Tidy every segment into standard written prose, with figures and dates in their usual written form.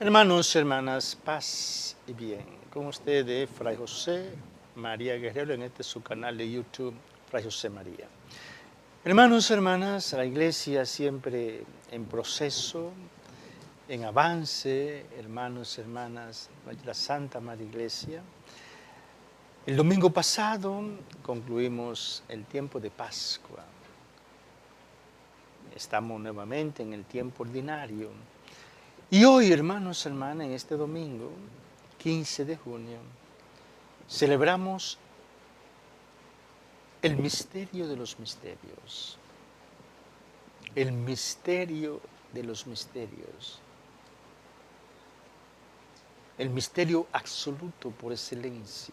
Hermanos, hermanas, paz y bien. Con ustedes, Fray José María Guerrero, en este su canal de YouTube, Fray José María. Hermanos, hermanas, la iglesia siempre en proceso, en avance, hermanos, hermanas, la Santa Madre Iglesia. El domingo pasado concluimos el tiempo de Pascua. Estamos nuevamente en el tiempo ordinario. Y hoy, hermanos, hermanas, en este domingo, 15 de junio, celebramos el misterio de los misterios. El misterio de los misterios. El misterio absoluto por excelencia.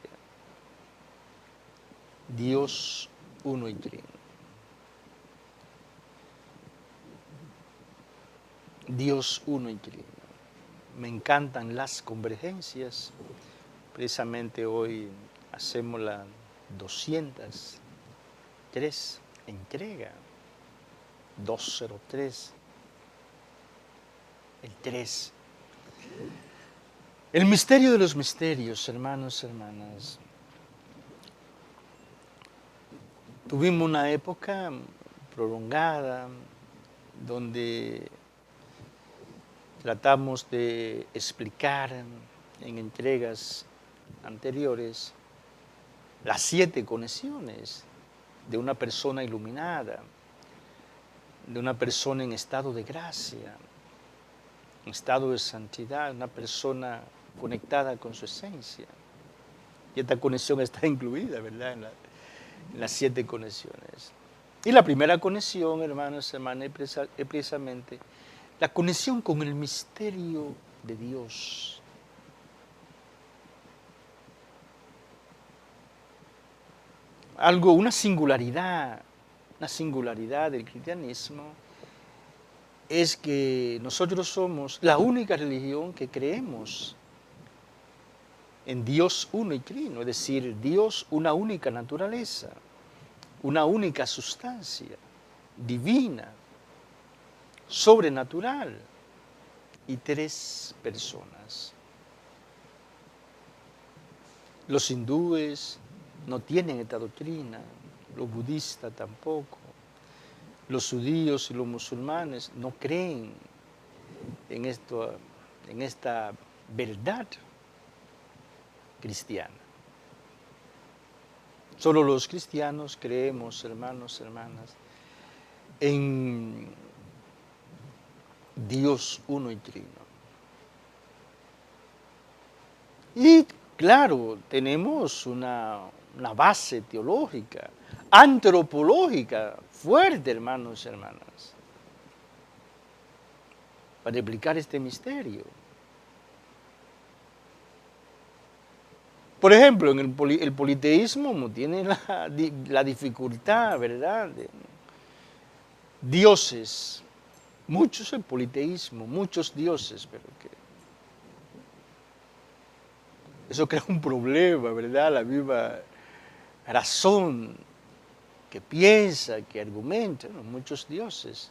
Dios uno y trino. Dios uno y trino. Me encantan las convergencias. Precisamente hoy hacemos la 203 entrega. 203. El 3. El misterio de los misterios, hermanos, hermanas. Tuvimos una época prolongada donde tratamos de explicar en entregas anteriores las 7 conexiones de una persona iluminada, de una persona en estado de gracia, en estado de santidad, una persona conectada con su esencia. Y esta conexión está incluida, ¿verdad?, en las 7 conexiones. Y la primera conexión, hermanos, hermanas, es precisamente la conexión con el misterio de Dios. Una singularidad del cristianismo es que nosotros somos la única religión que creemos en Dios uno y trino, es decir, Dios una única naturaleza, una única sustancia divina, sobrenatural y 3 personas. Los hindúes no tienen esta doctrina, los budistas tampoco, los judíos y los musulmanes no creen en esta verdad cristiana. Solo los cristianos creemos, hermanos, hermanas, en Dios uno y trino. Y claro, tenemos una base teológica, antropológica, fuerte, hermanos y hermanas, para explicar este misterio. Por ejemplo, en el politeísmo no tiene la dificultad, ¿verdad?, de dioses. Muchos el politeísmo, muchos dioses, pero que eso crea un problema, ¿verdad? La viva razón que piensa, que argumenta, ¿no? Muchos dioses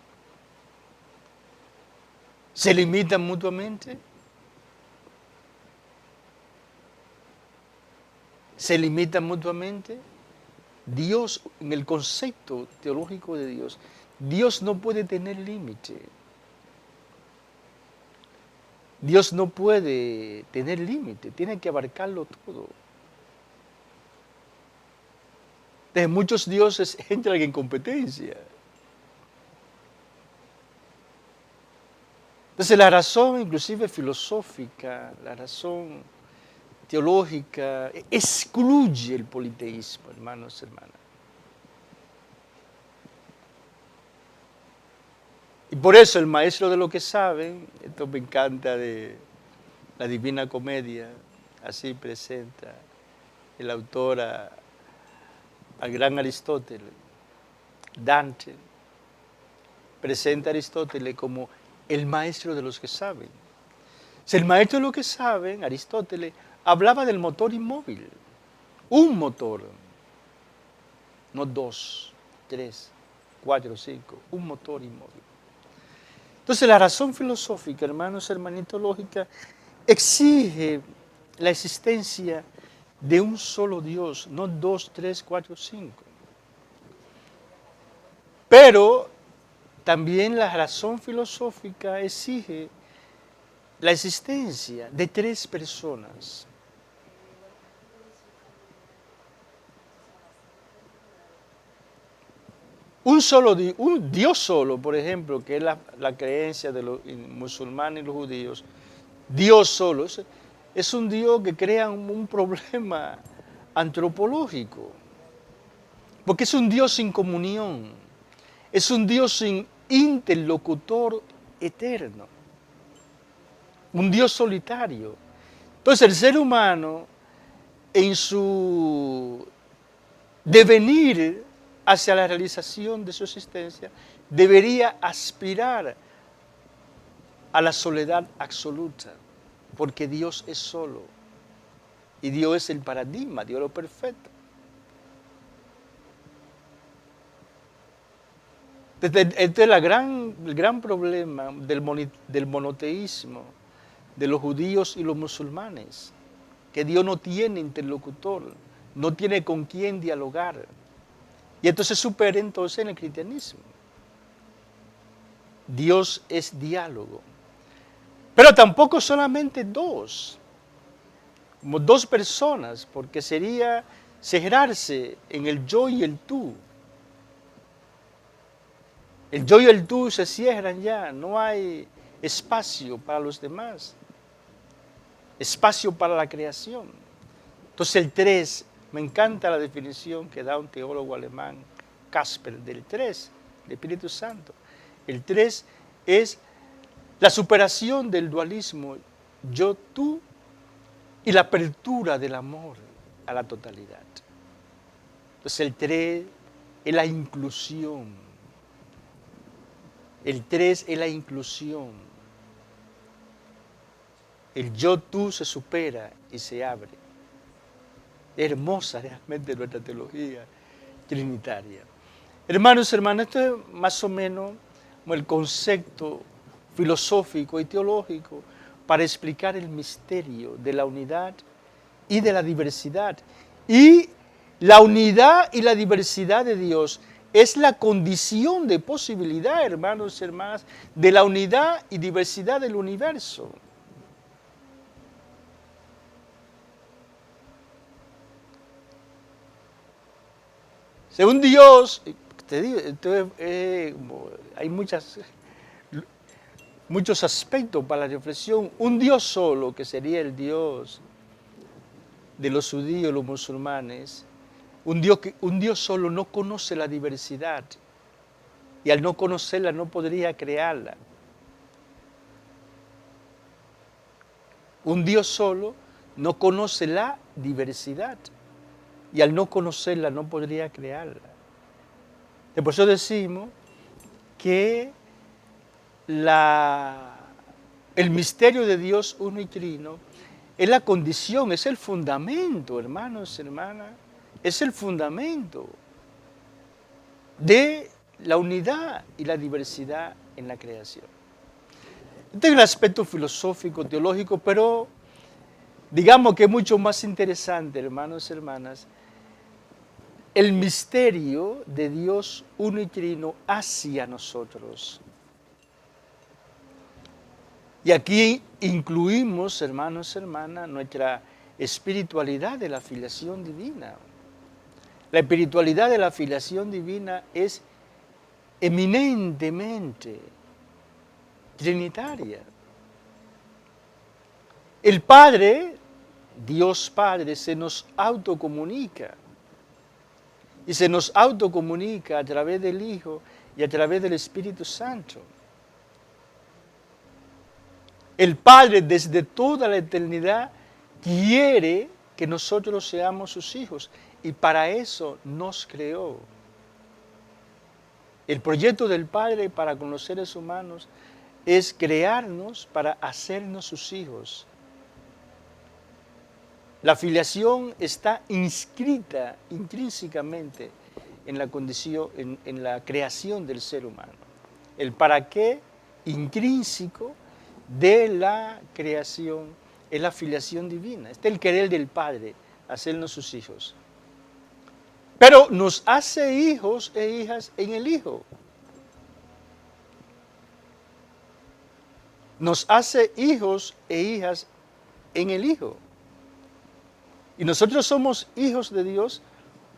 se limitan mutuamente. Se limitan mutuamente. Dios, en el concepto teológico de Dios, Dios no puede tener límite. Dios no puede tener límite, tiene que abarcarlo todo. De muchos dioses entran en competencia. Entonces la razón, inclusive filosófica, la razón teológica, excluye el politeísmo, hermanos y hermanas. Y por eso el maestro de lo que saben, esto me encanta de la Divina Comedia, así presenta el autor al gran Aristóteles. Dante presenta a Aristóteles como el maestro de los que saben. Si el maestro de los que saben, Aristóteles, hablaba del motor inmóvil, un motor, no 2, 3, 4, 5, un motor inmóvil. Entonces la razón filosófica, hermanos, hermanitos, lógica, exige la existencia de un solo Dios, no 2, 3, 4, 5. Pero también la razón filosófica exige la existencia de 3 personas. Un Dios solo, por ejemplo, que es la creencia de los musulmanes y los judíos, Dios solo, es un Dios que crea un problema antropológico, porque es un Dios sin comunión, es un Dios sin interlocutor eterno, un Dios solitario. Entonces el ser humano, en su devenir hacia la realización de su existencia, debería aspirar a la soledad absoluta, porque Dios es solo, y Dios es el paradigma, Dios es lo perfecto. Este es el gran problema del monoteísmo de los judíos y los musulmanes, que Dios no tiene interlocutor, no tiene con quién dialogar. Y entonces supera entonces en el cristianismo. Dios es diálogo. Pero tampoco solamente dos, como 2 personas, porque sería cerrarse en el yo y el tú. El yo y el tú se cierran ya, no hay espacio para los demás, espacio para la creación. Entonces el 3, me encanta la definición que da un teólogo alemán, Casper, del 3, del Espíritu Santo. El 3 es la superación del dualismo yo-tú y la apertura del amor a la totalidad. Entonces el 3 es la inclusión. El 3 es la inclusión. El yo-tú se supera y se abre. Es hermosa realmente nuestra teología trinitaria. Hermanos y hermanas, esto es más o menos como el concepto filosófico y teológico para explicar el misterio de la unidad y de la diversidad. Y la unidad y la diversidad de Dios es la condición de posibilidad, hermanos y hermanas, de la unidad y diversidad del universo. Según Dios, te digo, hay muchos aspectos para la reflexión. Un Dios solo, que sería el Dios de los judíos y los musulmanes, un Dios solo no conoce la diversidad, y al no conocerla no podría crearla. Un Dios solo no conoce la diversidad, y al no conocerla no podría crearla. Por eso decimos que el misterio de Dios uno y trino es la condición, es el fundamento, hermanos y hermanas, es el fundamento de la unidad y la diversidad en la creación. Este es el aspecto filosófico, teológico, pero digamos que es mucho más interesante, hermanos y hermanas, el misterio de Dios uno y trino hacia nosotros. Y aquí incluimos, hermanos y hermanas, nuestra espiritualidad de la filiación divina. La espiritualidad de la filiación divina es eminentemente trinitaria. El Padre, Dios Padre, se nos autocomunica. Y se nos autocomunica a través del Hijo y a través del Espíritu Santo. El Padre desde toda la eternidad quiere que nosotros seamos sus hijos y para eso nos creó. El proyecto del Padre para con los seres humanos es crearnos para hacernos sus hijos. La filiación está inscrita intrínsecamente en la condición, en la creación del ser humano. El para qué intrínseco de la creación, es la filiación divina. Este es el querer del Padre, hacernos sus hijos. Pero nos hace hijos e hijas en el Hijo. Nos hace hijos e hijas en el Hijo. Y nosotros somos hijos de Dios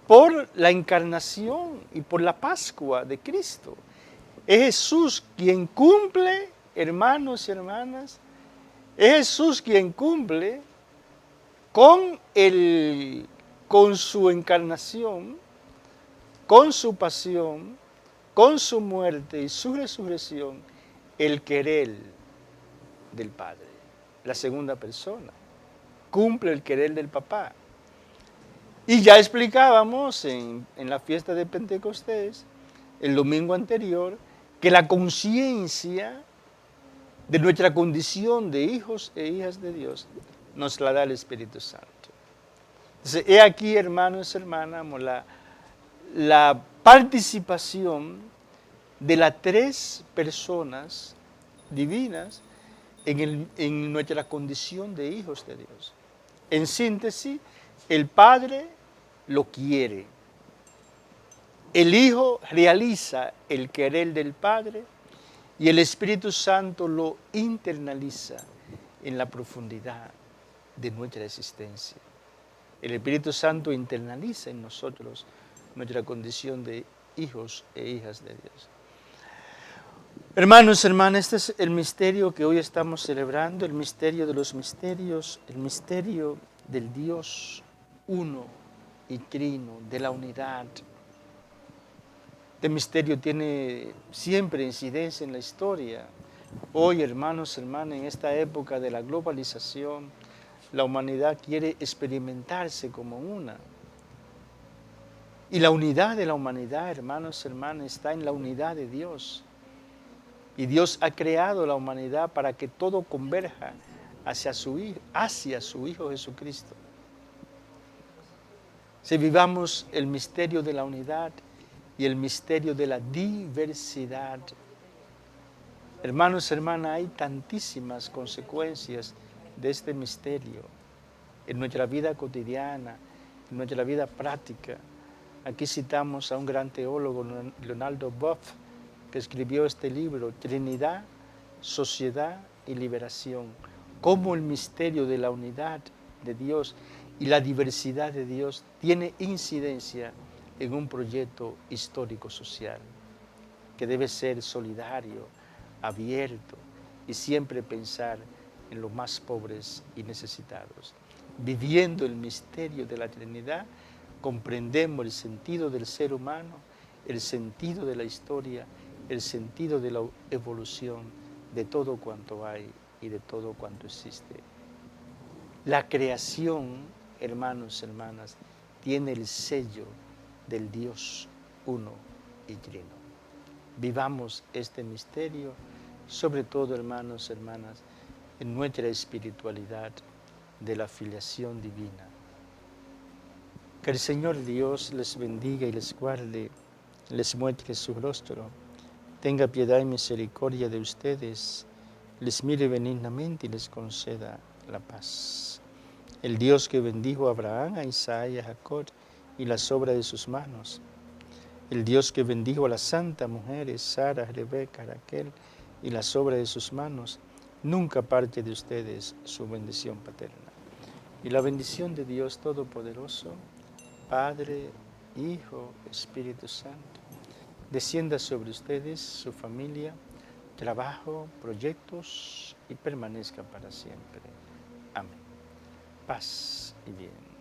por la encarnación y por la Pascua de Cristo. Es Jesús quien cumple, hermanos y hermanas, es Jesús quien cumple con su encarnación, con su pasión, con su muerte y su resurrección, el querer del Padre, la segunda persona. Cumple el querer del Papá. Y ya explicábamos en la fiesta de Pentecostés, el domingo anterior, que la conciencia de nuestra condición de hijos e hijas de Dios nos la da el Espíritu Santo. Entonces, he aquí, hermanos y hermanas, la participación de las tres personas divinas en nuestra condición de hijos de Dios. En síntesis, el Padre lo quiere. El Hijo realiza el querer del Padre y el Espíritu Santo lo internaliza en la profundidad de nuestra existencia. El Espíritu Santo internaliza en nosotros nuestra condición de hijos e hijas de Dios. Hermanos, hermanas, este es el misterio que hoy estamos celebrando, el misterio de los misterios, el misterio del Dios uno y trino, de la unidad. Este misterio tiene siempre incidencia en la historia. Hoy, hermanos, hermanas, en esta época de la globalización, la humanidad quiere experimentarse como una. Y la unidad de la humanidad, hermanos, hermanas, está en la unidad de Dios. Y Dios ha creado la humanidad para que todo converja hacia su Hijo Jesucristo. Si vivamos el misterio de la unidad y el misterio de la diversidad. Hermanos, hermanas, hay tantísimas consecuencias de este misterio en nuestra vida cotidiana, en nuestra vida práctica. Aquí citamos a un gran teólogo, Leonardo Boff, que escribió este libro, Trinidad, Sociedad y Liberación. Cómo el misterio de la unidad de Dios y la diversidad de Dios tiene incidencia en un proyecto histórico-social que debe ser solidario, abierto y siempre pensar en los más pobres y necesitados. Viviendo el misterio de la Trinidad, comprendemos el sentido del ser humano, el sentido de la historia, el sentido de la evolución de todo cuanto hay y de todo cuanto existe. La creación, hermanos, hermanas, tiene el sello del Dios uno y trino. Vivamos este misterio, sobre todo, hermanos, hermanas, en nuestra espiritualidad de la filiación divina. Que el Señor Dios les bendiga y les guarde, les muestre su rostro, tenga piedad y misericordia de ustedes, les mire benignamente y les conceda la paz. El Dios que bendijo a Abraham, a Isaac y a Jacob y las obras de sus manos, el Dios que bendijo a las santas mujeres, Sara, Rebeca, Raquel y las obras de sus manos, nunca aparte de ustedes su bendición paterna. Y la bendición de Dios Todopoderoso, Padre, Hijo, Espíritu Santo, descienda sobre ustedes, su familia, trabajo, proyectos y permanezca para siempre. Amén. Paz y bien.